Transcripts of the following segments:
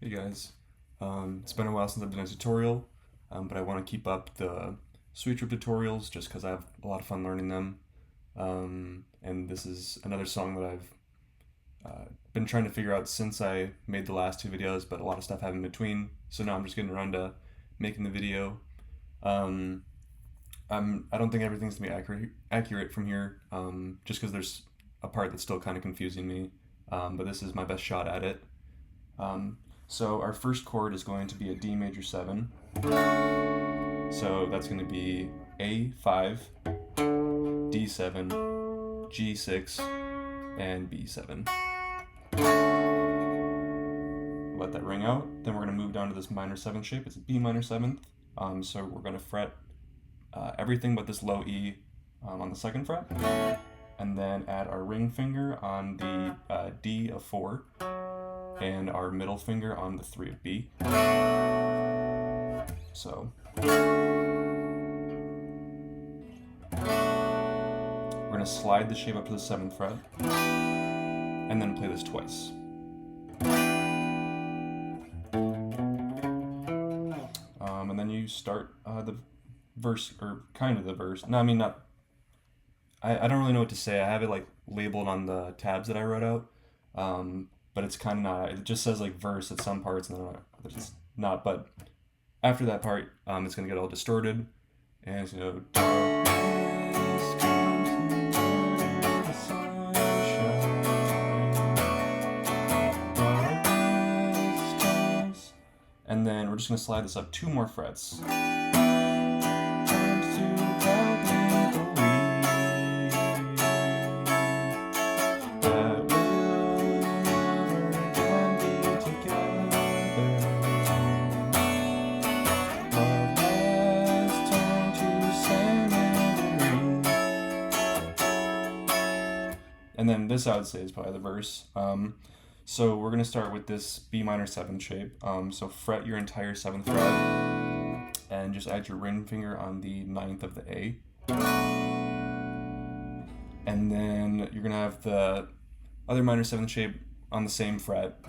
Hey guys, it's been a while since I've done a tutorial, but I want to keep up the Sweet Trip tutorials just because I have a lot of fun learning them. And this is another song that I've been trying to figure out since I made the last two videos, but a lot of stuff happened in between, so now I'm just getting around to making the video. Um, I don't think everything's gonna be accurate from here, just because there's a part that's still kind of confusing me, but this is my best shot at it. Um, so our first chord is going to be a D major 7. So that's going to be A5, D7, G6, and B7. Let that ring out. Then we're going to move down to this minor 7th shape. It's a B minor 7th. So we're going to fret everything but this low E on the 2nd fret. And then add our ring finger on the D of 4. And our middle finger on the 3 of B. So we're going to slide the shape up to the 7th fret and then play this twice. And then you start the verse, or kind of the verse. No, I mean, not. I don't really know what to say. I have it like labeled on the tabs that I wrote out. But it's kind of not. It just says like verse at some parts, and then it's not. But after that part, it's gonna get all distorted, and it's gonna go. And then we're just gonna slide this up 2 more frets. And then this, I would say, is probably the verse. So we're going to start with this B minor 7 shape. So fret your entire 7th fret and just add your ring finger on the 9th of the A. And then you're going to have the other minor 7th shape on the same fret,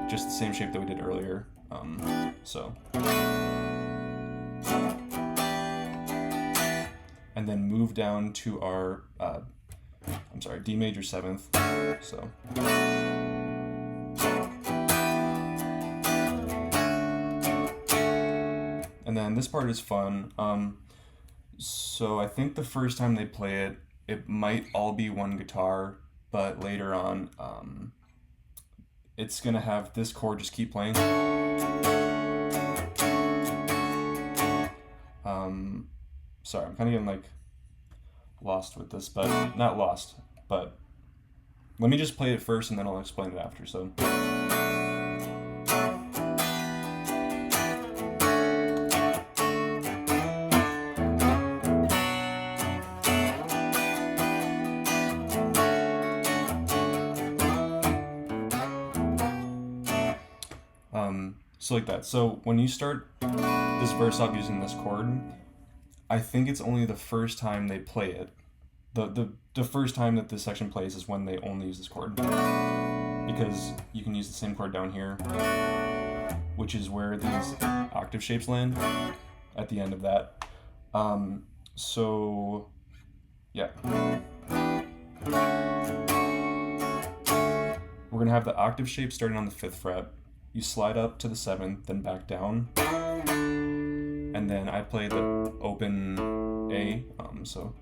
just the same shape that we did earlier. And then move down to our D major 7th. So. And then this part is fun. So I think the first time they play it, it might all be one guitar, but later on, it's gonna have this chord just keep playing. Sorry, I'm kind of getting like lost with this, but not lost, but let me just play it first and then I'll explain it after. So so like that. So when you start this verse off using this chord, I think it's only the first time they play it. The first time that this section plays is when they only use this chord. Because you can use the same chord down here, which is where these octave shapes land at the end of that. So, yeah. We're going to have the octave shape starting on the 5th fret. You slide up to the 7th, then back down. And then I play the open A, so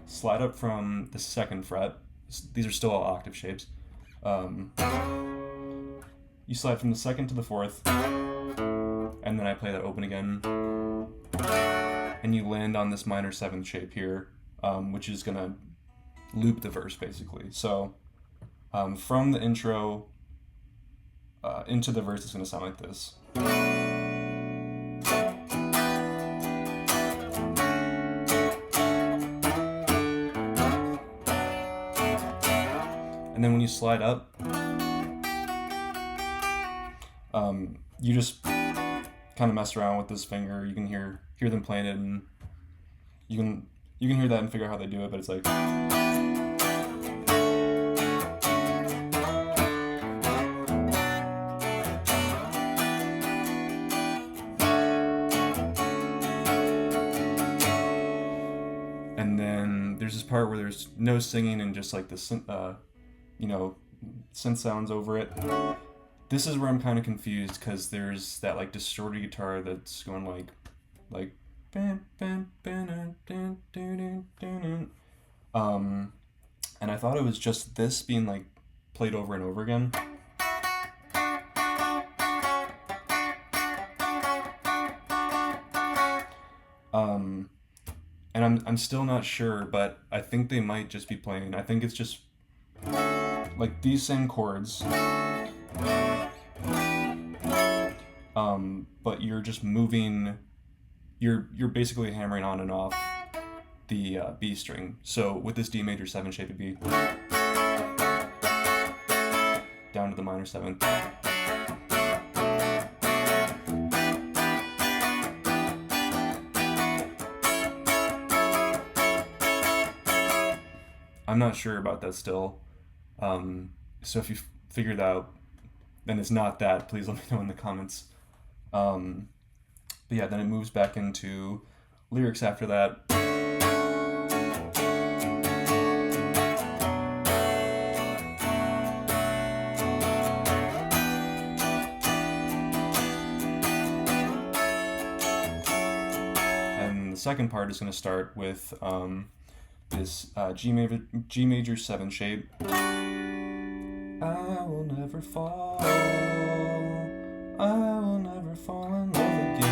slide up from the 2nd fret. These are still all octave shapes. You slide from the 2nd to the 4th, and then I play that open again. And you land on this minor 7th shape here, which is gonna loop the verse basically. So from the intro into the verse, it's gonna sound like this. And then when you slide up, you just kind of mess around with this finger. You can hear them playing it, and you can hear that and figure out how they do it. But it's like. part where there's no singing and just like the synth sounds over it. This is where I'm kind of confused because there's that like distorted guitar that's going like and I thought it was just this being like played over and over again. And I'm still not sure, but I think they might just be playing. I think it's just like these same chords, but you're just moving. You're basically hammering on and off the B string. So with this D major 7 shape, it'd be down to the minor 7th. I'm not sure about that still. So if you figure that out, then it's not that, please let me know in the comments. But yeah, then it moves back into lyrics after that. And the second part is going to start with this G major 7 shape. I will never fall. I will never fall in love again.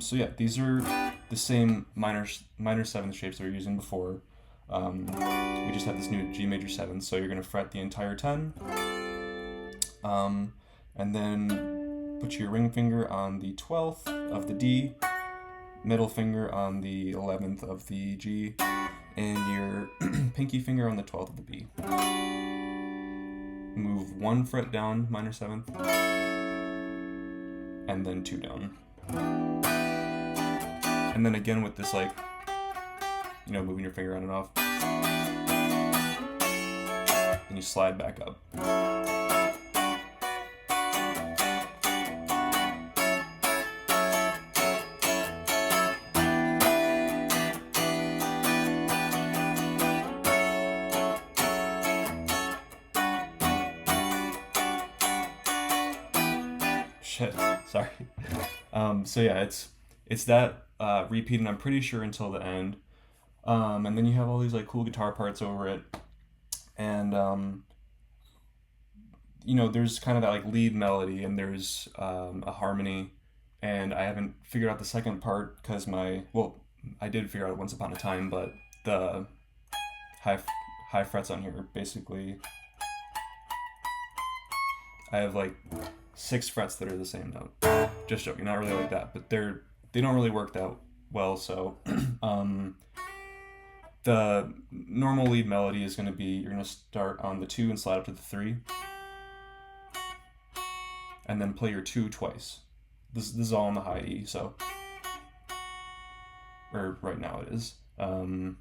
So yeah, these are the same minor 7th shapes that we were using before. We just have this new G major 7, so you're going to fret the entire 10, and then put your ring finger on the 12th of the D, middle finger on the 11th of the G, and your pinky finger on the 12th of the B. Move 1 fret down, minor 7th, and then 2 down. And then again with this, like, moving your finger on and off. And you slide back up. Shit, sorry. So yeah, it's that repeat, and I'm pretty sure until the end. And then you have all these like cool guitar parts over it, and there's kind of that like lead melody, and there's a harmony, and I haven't figured out the second part because I did figure out it once upon a time, but the high frets on here basically, I have like 6 frets that are the same note. Just joking, not really like that, but they don't really work that well. So the normal lead melody is going to be, you're going to start on the 2 and slide up to the 3, and then play your 2 twice. This is all in the high E, so, or right now it is. Then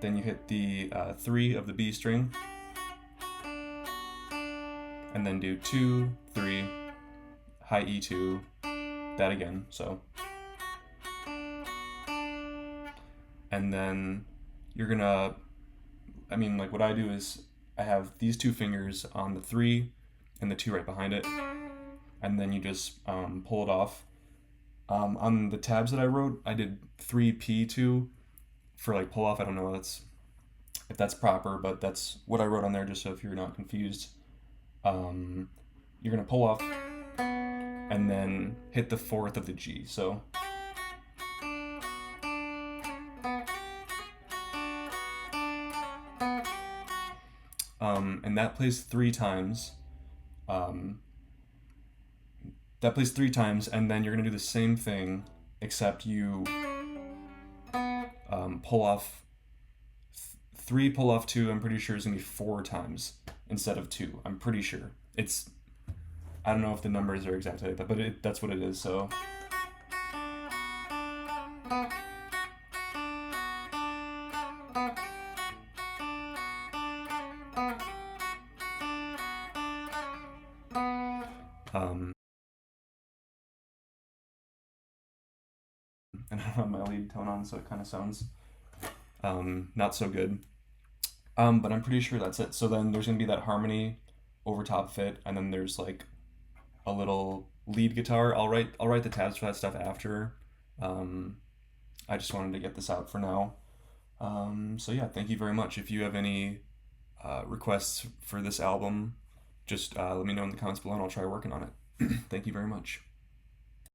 you hit the 3 of the B string, and then do 2, 3, high E2, that again, so. And then you're gonna, what I do is I have these 2 fingers on the 3 and the 2 right behind it, and then you just pull it off. On the tabs that I wrote, I did 3P2 for like pull off. I don't know if that's proper, but that's what I wrote on there, just so if you're not confused. You're gonna pull off and then hit the 4th of the G, so. And that plays 3 times. That plays 3 times, and then you're gonna do the same thing, except you pull off 3, pull off 2. I'm pretty sure it's gonna be 4 times instead of 2. I'm pretty sure. I don't know if the numbers are exactly like that, but that's what it is. So Um, and I don't have my lead tone on, so it kind of sounds not so good. But I'm pretty sure that's it. So then there's gonna be that harmony over top of it, and then there's like a little lead guitar. I'll write the tabs for that stuff after. Um, I just wanted to get this out for now. So yeah, thank you very much. If you have any requests for this album, just let me know in the comments below, and I'll try working on it. Thank you very much.